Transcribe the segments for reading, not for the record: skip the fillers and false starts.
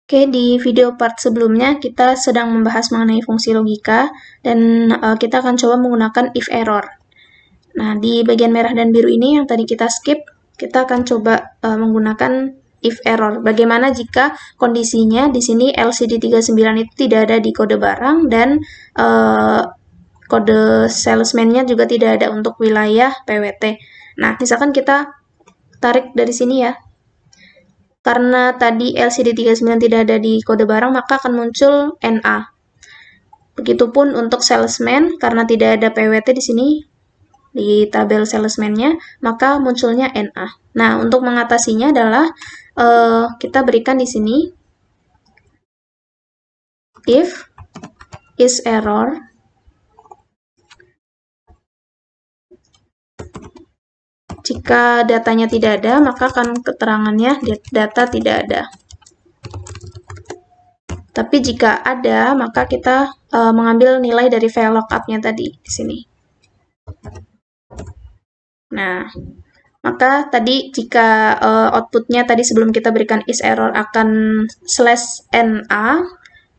Oke, di video part sebelumnya kita sedang membahas mengenai fungsi logika dan kita akan coba menggunakan if error. Nah, di bagian merah dan biru ini yang tadi kita skip, kita akan coba menggunakan if error. Bagaimana jika kondisinya di sini LCD39 itu tidak ada di kode barang dan kode salesman-nya juga tidak ada untuk wilayah PWT. Nah, misalkan kita tarik dari sini ya. Karena tadi LCD39 tidak ada di kode barang, maka akan muncul NA. Begitupun untuk salesman, karena tidak ada PWT di sini, di tabel salesman-nya, maka munculnya NA. Nah, untuk mengatasinya adalah kita berikan di sini if is error jika datanya tidak ada, maka akan keterangannya data tidak ada. Tapi jika ada, maka kita mengambil nilai dari VLOOKUP-nya tadi di sini. Nah, maka tadi jika output-nya tadi sebelum kita berikan is error akan /NA,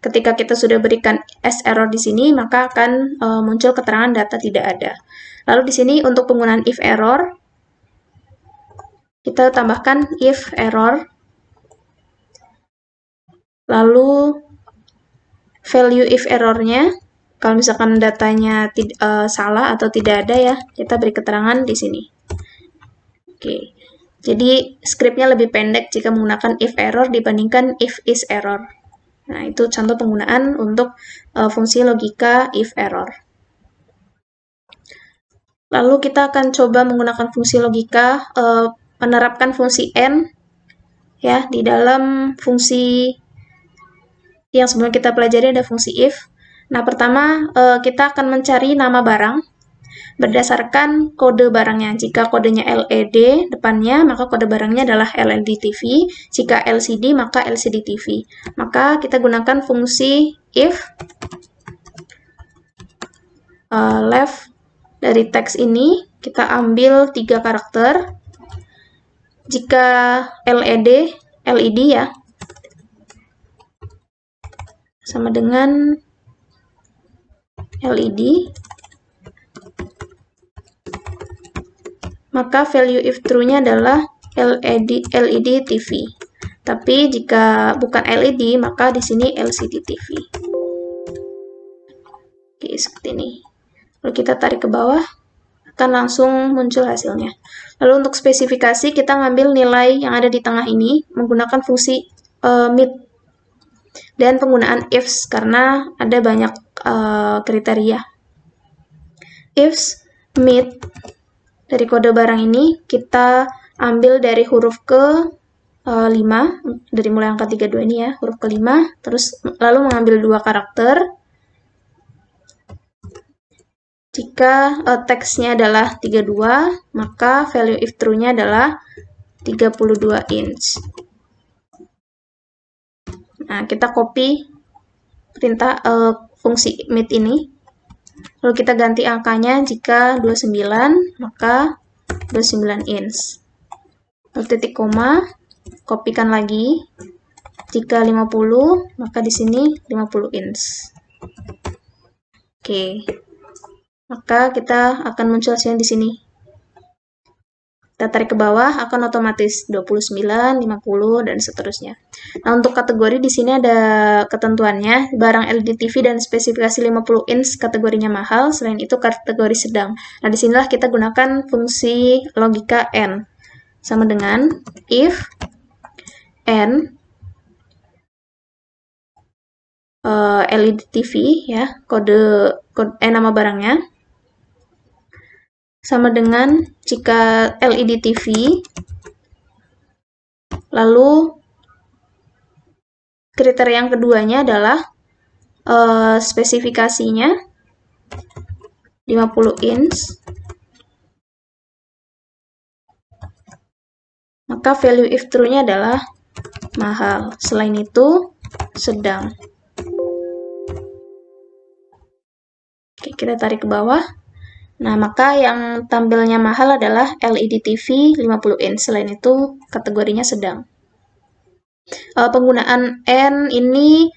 ketika kita sudah berikan s error di sini, maka akan muncul keterangan data tidak ada. Lalu di sini untuk penggunaan if error, kita tambahkan if error, lalu value if error-nya, kalau misalkan datanya salah atau tidak ada ya, kita beri keterangan di sini. Oke, jadi skripnya lebih pendek jika menggunakan if error dibandingkan if is error. Nah, itu contoh penggunaan untuk fungsi logika if error. Lalu kita akan coba menggunakan fungsi logika, menerapkan fungsi N ya di dalam fungsi yang sebelum kita pelajari ada fungsi if. Nah, pertama kita akan mencari nama barang berdasarkan kode barangnya. Jika kodenya LED depannya, maka kode barangnya adalah LED TV. Jika LCD, maka LCD TV. Maka kita gunakan fungsi if left dari teks ini, kita ambil 3 karakter. Jika LED ya, sama dengan LED, maka value if true-nya adalah LED TV. Tapi jika bukan LED, maka di sini LCD TV. Oke, seperti ini. Lalu kita tarik ke bawah, akan langsung muncul hasilnya. Lalu untuk spesifikasi, kita ngambil nilai yang ada di tengah ini menggunakan fungsi mid dan penggunaan ifs karena ada banyak kriteria. Ifs mid dari kode barang ini kita ambil dari huruf ke 5, dari mulai angka 32 ini ya, huruf ke 5, terus lalu mengambil 2 karakter. Jika teksnya adalah 32, maka value if true-nya adalah 32 inch. Nah, kita copy perintah fungsi mid ini. Lalu kita ganti angkanya, jika 29, maka 29 inch. Lalu titik koma, kopikan lagi. Jika 50, maka di sini 50 inch. Oke. Maka kita akan muncul hasilnya di sini. Kita tarik ke bawah, akan otomatis 29, 50, dan seterusnya. Nah, untuk kategori di sini ada ketentuannya, barang LED TV dan spesifikasi 50 inch kategorinya mahal, selain itu kategori sedang. Nah, disinilah kita gunakan fungsi logika N. Sama dengan if N LED TV, ya, kode nama barangnya, sama dengan jika LED TV, lalu kriteria yang keduanya adalah spesifikasinya 50 inch, maka value if true-nya adalah mahal. Selain itu, sedang. Oke, kita tarik ke bawah. Nah, maka yang tampilnya mahal adalah LED TV 50 inch. Selain itu, kategorinya sedang. Penggunaan and ini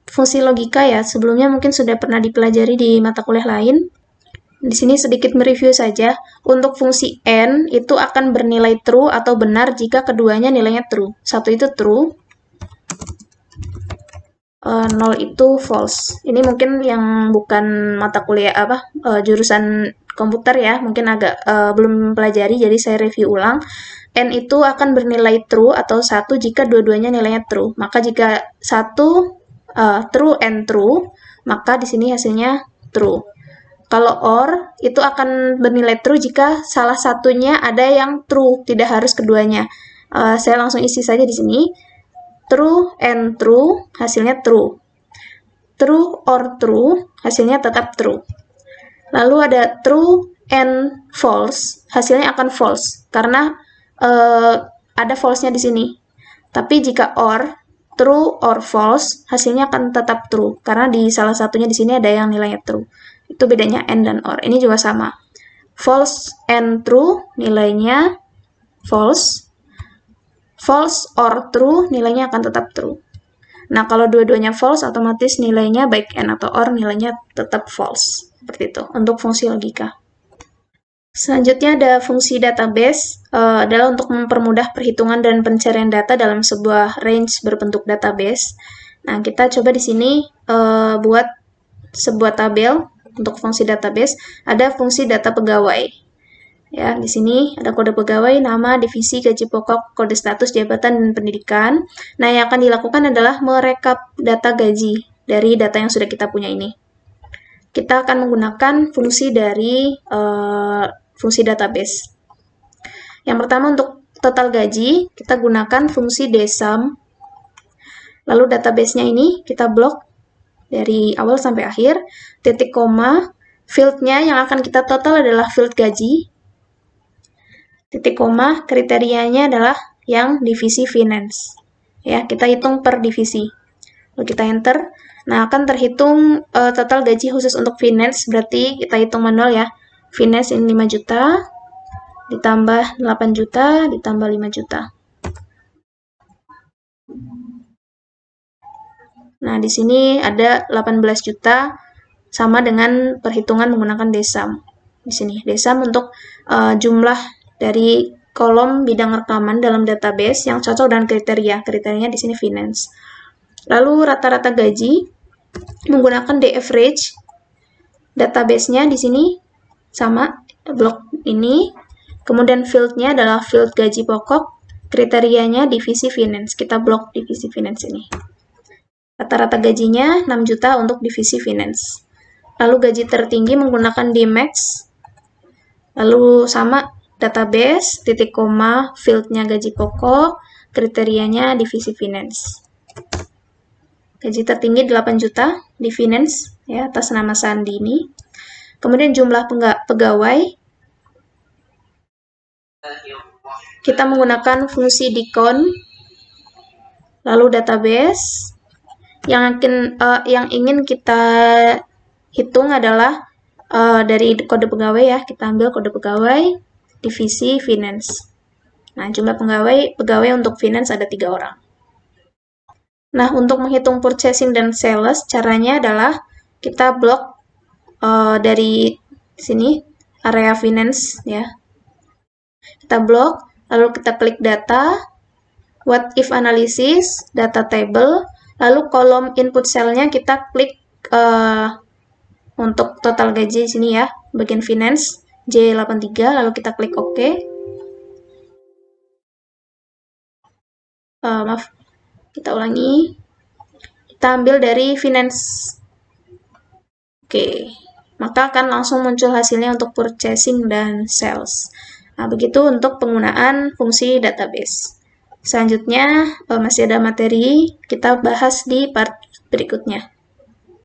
fungsi logika ya. Sebelumnya mungkin sudah pernah dipelajari di mata kuliah lain. Di sini sedikit mereview saja. Untuk fungsi and itu akan bernilai true atau benar jika keduanya nilainya true. Satu itu true, 0 itu false. Ini mungkin yang bukan mata kuliah jurusan komputer ya, mungkin agak belum pelajari, jadi saya review ulang. N itu akan bernilai true atau 1 jika dua-duanya nilainya true. Maka jika 1 true and true, maka di sini hasilnya true. Kalau or, itu akan bernilai true jika salah satunya ada yang true, tidak harus keduanya. Saya langsung isi saja di sini. True and true, hasilnya true. True or true, hasilnya tetap true. Lalu ada true and false, hasilnya akan false, karena ada false-nya di sini. Tapi jika or, true or false, hasilnya akan tetap true, karena di salah satunya di sini ada yang nilainya true. Itu bedanya and dan or. Ini juga sama. False and true, nilainya false. False or true, nilainya akan tetap true. Nah, kalau dua-duanya false, otomatis nilainya baik and atau or, nilainya tetap false. Seperti itu, untuk fungsi logika. Selanjutnya ada fungsi database, adalah untuk mempermudah perhitungan dan pencarian data dalam sebuah range berbentuk database. Nah, kita coba di sini buat sebuah tabel untuk fungsi database. Ada fungsi data pegawai. Ya, di sini ada kode pegawai, nama, divisi, gaji pokok, kode status, jabatan, dan pendidikan. Nah, yang akan dilakukan adalah merekap data gaji dari data yang sudah kita punya ini. Kita akan menggunakan fungsi dari fungsi database. Yang pertama untuk total gaji, kita gunakan fungsi dsum. Lalu database-nya ini kita blok dari awal sampai akhir, titik koma, field-nya yang akan kita total adalah field gaji, titik koma, kriterianya adalah yang divisi finance. Ya, kita hitung per divisi. Lalu kita enter. Nah, akan terhitung total gaji khusus untuk finance, berarti kita hitung manual ya. Finance ini 5 juta, ditambah 8 juta, ditambah 5 juta. Nah, di sini ada 18 juta, sama dengan perhitungan menggunakan dsum. Di sini, dsum untuk jumlah dari kolom bidang rekaman dalam database yang cocok dengan kriteria. Kriterianya di sini finance. Lalu rata-rata gaji menggunakan daverage. Database-nya di sini sama blok ini. Kemudian field-nya adalah field gaji pokok. Kriterianya divisi finance. Kita blok divisi finance ini. Rata-rata gajinya 6 juta untuk divisi finance. Lalu gaji tertinggi menggunakan dmax. Lalu sama database, titik koma, field-nya gaji pokok, kriterianya divisi finance. Gaji tertinggi 8 juta di finance, ya, atas nama Sandi ini. Kemudian jumlah pegawai, kita menggunakan fungsi dcon, lalu database. Yang ingin kita hitung adalah dari kode pegawai ya, kita ambil kode pegawai, divisi finance. Nah, jumlah pegawai untuk finance ada 3 orang. Nah, untuk menghitung purchasing dan sales, caranya adalah kita blok dari sini, area finance ya. Kita blok, lalu kita klik data, what if analysis, data table, lalu kolom input cell-nya kita klik untuk total gaji sini ya, bagian finance, J83, lalu kita klik OK. Maaf, kita ulangi. Kita ambil dari finance. Oke, maka akan langsung muncul hasilnya untuk purchasing dan sales. Nah, begitu untuk penggunaan fungsi database. Selanjutnya, masih ada materi, kita bahas di part berikutnya.